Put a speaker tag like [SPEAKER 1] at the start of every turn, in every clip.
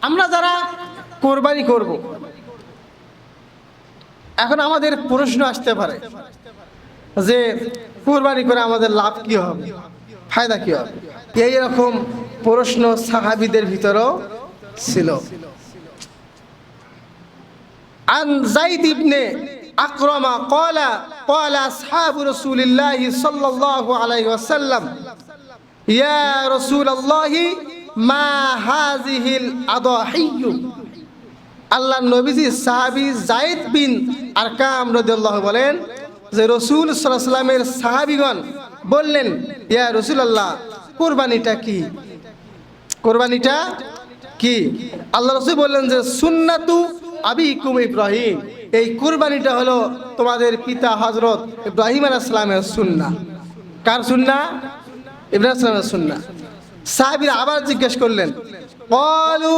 [SPEAKER 1] আমরা যারা কোরবানি করব, এখন আমাদের প্রশ্ন আসতে পারে যে কোরবানি করে আমাদের লাভ কি হবে, ফায়দা কি হবে। এইরকম প্রশ্ন সাহাবীদের ভিতরেও ছিল। আন যায়েদ ইবনে আকরামা قال أصحاب رسول الله صلى الله عليه وسلم يا رسول الله ما هذه الأضاحي। আল্লাহ নবীজি সাহাবী যায়েদ বিন আরকাম রাদিয়াল্লাহু বলেন যে রাসূল সাল্লাল্লাহু আলাইহি ওয়াসাল্লামের সাহাবীগণ বললেন, ইয়া রাসূলুল্লাহ, কুরবানিটা কি? কুরবানিটা কি? আল্লাহ রাসূল বললেন যে সুন্নাতু আবিকুম ইব্রাহিম, এই কুরবানিটা হলো তোমাদের পিতা হযরত ইব্রাহিম আলাইহিস সালামের সুন্নাহ। কার সুন্নাহ? ইব্রাহিম আলাইহিস সালামের সুন্নাহ। সাহাবীরা আবার জিজ্ঞেস করলেন, ক্বালু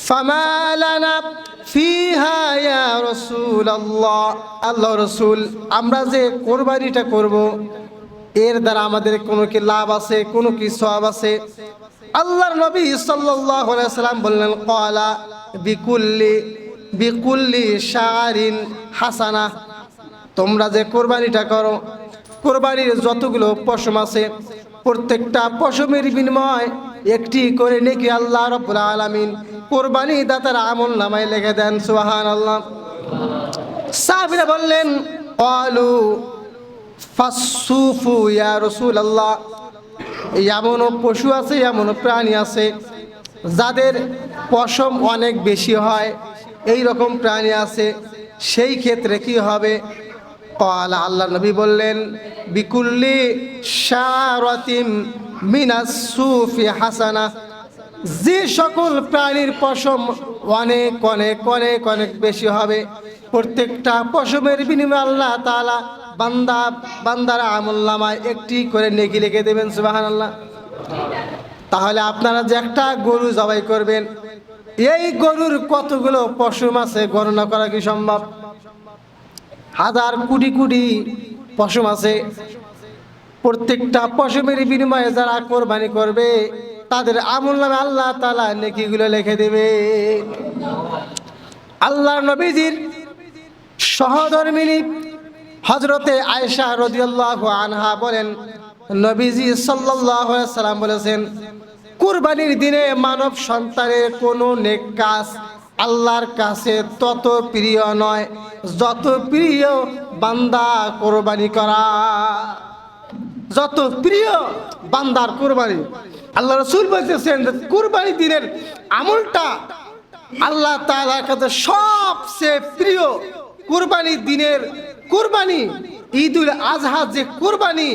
[SPEAKER 1] ফামা লানা ফিহা ইয়া রাসূলুল্লাহ, আল্লাহর রাসূল, আমরা যে কুরবানিটা করব এর দ্বারা আমাদের কোনো কি লাভ আছে, কোনো কি সওয়াব আছে? আল্লাহর নবী সাল্লাল্লাহু আলাইহি ওয়াসাল্লাম বললেন, ক্বালা বিকুল্লি শারিন হাসানা, তোমরা যে কোরবানিটা করো, কোরবানির যতগুলো পশম আছে প্রত্যেকটা পশমের বিনিময়ে একটি করে নেকি আল্লাহ রাব্বুল আলামিন কোরবানি দাতার আমল নামায় লিখে দেন। সুবহানাল্লাহ। সাহাবীরা বললেন, ক্বালু ফাসসুফু ইয়া রাসূলুল্লাহ, এমনও পশু আছে, এমনও প্রাণী আছে যাদের পশম অনেক বেশি হয়, এই রকম প্রাণী আছে, সেই ক্ষেত্রে কি হবে? ক্বালা, আল্লাহ নবী বললেন, বিকুল্লি শারাতিম মিনাস সুফি হাসানা, যে সকল প্রাণীর পশম অনেক অনেক অনেক অনেক বেশি হবে প্রত্যেকটা পশমের বিনিময়ে আল্লাহ তাআলা বান্দার আমলনামায় একটি করে নেকি লিখে দেবেন। সুবহানাল্লাহ। তাহলে আপনারা যে একটা গরু জবাই করবেন, এই গরুর কতগুলো পশম আছে গণনা করা কি সম্ভব? হাজার কোটি কোটি পশম আছে। প্রত্যেকটা পশমের বিনিময়ে যারা কোরবানি করবে তাদের আমলনামে আল্লাহ তাআলা নেকিগুলো লিখে দেবে। আল্লাহর নবীজির সহধর্মিণী হযরতে আয়েশা রাদিয়াল্লাহু আনহা বলেন, নবীজি সাল্লাল্লাহু আলাইহি ওয়াসাল্লাম বলেছেন, কুরবানির দিনে মানব সন্তানের কোনো নেক কাজ আল্লাহর কাছে তত প্রিয় নয় যত প্রিয় বান্দা কোরবানি করা। যত প্রিয় বান্দার কোরবানি। আল্লাহ রাসূল বলতেছেন যে কুরবানি দিনের আমলটা আল্লাহ তাআলার কাছে সবচেয়ে প্রিয়। কুরবানি দিনের কুরবানি, ঈদুল আজহা যে কুরবানি,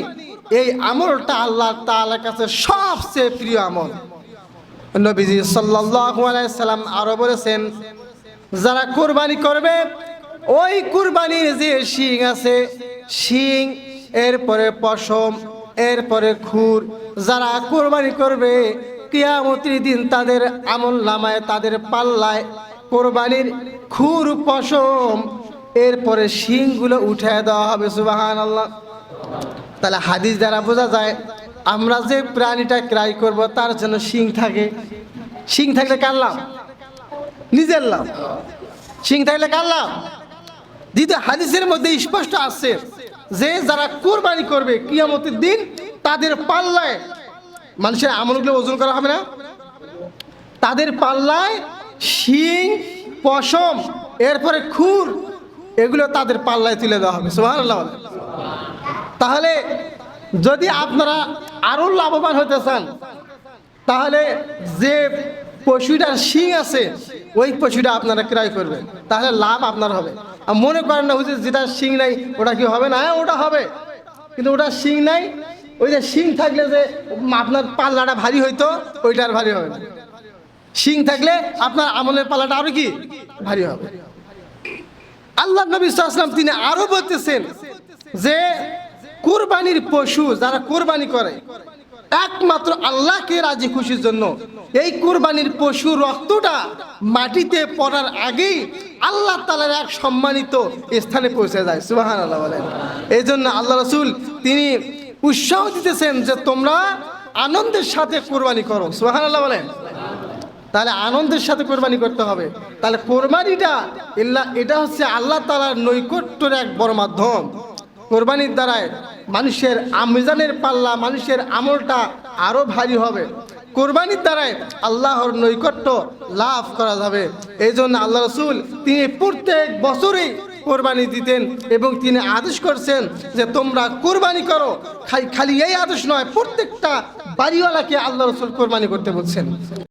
[SPEAKER 1] এই আমলটা আল্লাহ তাআলার কাছে সবচেয়ে প্রিয় আমল। নবীজি সাল্লাল্লাহু আলাইহি সাল্লাম আরো বলেছেন, যারা কুরবানি করবে ওই কুরবানির যে শিং আছে, শিং, এরপরে পশম, এরপরে খুর, যারা কুরবানি করবে কিয়ামতের দিন তাদের আমলনামায়, তাদের পাল্লায় কুরবানির খুর, পশম, এরপরে শিংগুলো উঠায় দেওয়া হবে। সুবহানাল্লাহ। তাহলে হাদিস দ্বারা বোঝা যায় আমরা যে প্রাণীটা ক্রয় করব তার জন্য শিং থাকে। শিং থাকলে কার লাভ? নিজের লাভ। শিং থাকলে কার লাভ? দ্বিতীয় হাদিসের মধ্যে স্পষ্ট আছে যে যারা কুরবানি করবে কিয়ামতের দিন তাদের পাল্লায়, মানুষের আমলগুলো ওজন করা হবে না, তাদের পাল্লায় শিং, পশম, এরপরে খুর, এগুলো তাদের পাল্লায় তুলে দেওয়া হবে। সুবহানাল্লাহ। তাহলে যদি আপনারা আরো লাভবান হতে চান তাহলে যে পশুটার শিং আছে ওই পশুটা আপনারা ক্রয় করবেন, তাহলে লাভ আপনার হবে। আর মনে করেন না হুজুর যেটা শিং নাই ওটা কি হবে না? ওটা হবে, কিন্তু ওটা শিং নাই। ওই যে শিং থাকলে যে আপনার পাল্লাটা ভারী হইতো, ওইটা আর ভারী হবে না। শিং থাকলে আপনার আমলের পাল্লাটা আরো কি ভারী হবে। আল্লাহ নবী সাল্লাল্লাহু আলাইহি ওয়াসাল্লাম তিনি আরো বলতেছেন যে কুরবানির পশু যারা কুরবানি করে একমাত্র আল্লাহকে রাজি খুশির জন্য, এই কুরবানির পশু রক্তটা মাটিতে পড়ার আগেই আল্লাহ তাআলার এক সম্মানিত স্থানে পৌঁছে যায়। সুবহানাল্লাহ বলেন। এই জন্য আল্লাহ রাসূল তিনি উৎসাহ দিতেছেন যে তোমরা আনন্দের সাথে কুরবানি করো। সুবহানাল্লাহ বলেন। তাহলে আনন্দের সাথে কোরবানি করতে হবে। তাহলে কোরবানিটা এটা হচ্ছে আল্লাহ তাআলার নৈকট্যের এক বড় মাধ্যম। কোরবানির দ্বারায় মানুষের মিজানের পাল্লা, মানুষের আমলটা আরো ভারী হবে। কোরবানির দ্বারায় আল্লাহর নৈকট্য লাভ করা যাবে। এই জন্য আল্লাহ রাসূল তিনি প্রত্যেক বছরই কোরবানি দিতেন এবং তিনি আদেশ করছেন যে তোমরা কোরবানি করো। খালি এই আদেশ নয়, প্রত্যেকটা বাড়িওয়ালাকে আল্লাহ রাসূল কোরবানি করতে বলছেন।